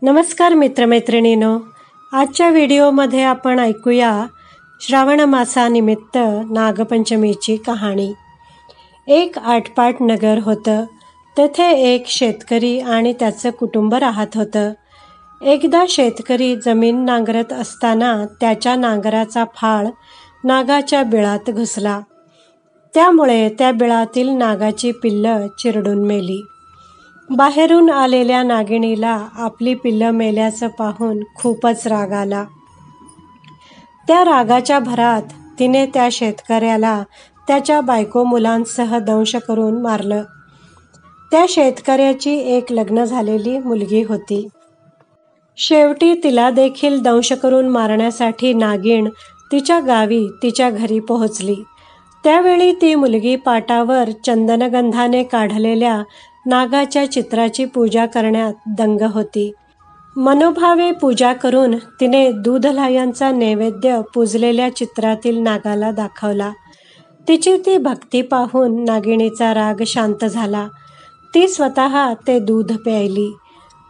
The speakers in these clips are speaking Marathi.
नमस्कार मित्रमैत्रिणींनो, आजच्या व्हिडिओमध्ये आपण ऐकूया श्रावण मासानिमित्त नागपंचमीची कहाणी। एक आटपाट नगर होतं। तेथे एक शेतकरी आणि त्याचं कुटुंब राहत होतं। एकदा शेतकरी जमीन नांगरत असताना त्याच्या नांगराचा फाळ नागाच्या बिळात घुसला। त्यामुळे त्या बिळातील नागाची पिल्लं चिरडून मेली। बाहेरून आलेल्या नागिणीला आपली पिल्लं मेल्याचं पाहून खूपच राग आला। त्या रागाच्या भरात तिने त्या शेतकऱ्याला त्याच्या बायको मुलांसह दंश करून मारलं। त्या शेतकऱ्याची एक लग्न झालेली मुलगी होती। शेवटी तिला देखील दंश करून मारण्यासाठी नागिण तिच्या गावी तिच्या घरी पोहोचली। त्यावेळी ती मुलगी पाटावर चंदनगंधाने काढलेल्या नागाच्या चित्राची पूजा करण्यात दंग होती। मनोभावे पूजा करून तिने दूधलायांचा नैवेद्य पूजलेल्या चित्रातील नागाला दाखवला। तिची ती भक्ती पाहून नागिणीचा राग शांत झाला। ती स्वतः ते दूध प्यायली।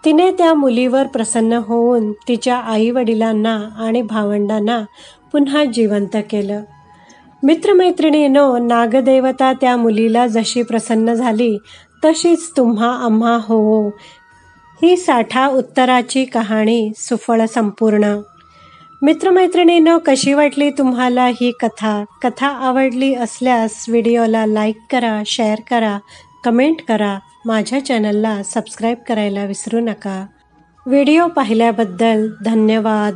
तिने त्या मुलीवर प्रसन्न होऊन तिच्या आई-वडिलांना आणि भावंडांना पुन्हा जिवंत केलं। मित्रमैत्रिणींनो, नागदेवता त्या मुलीला जशी प्रसन्न झाली तशीच तुम्हा आम्हा होवो। ही साठा उत्तराची कहाणी सुफळ संपूर्ण। मित्रमैत्रिणींनो, कशी वाटली तुम्हाला ही कथा आवडली असल्यास व्हिडिओला लाईक करा, शेअर करा, कमेंट करा। माझ्या चॅनलला सबस्क्राईब करायला विसरू नका। व्हिडिओ पाहिल्याबद्दल धन्यवाद।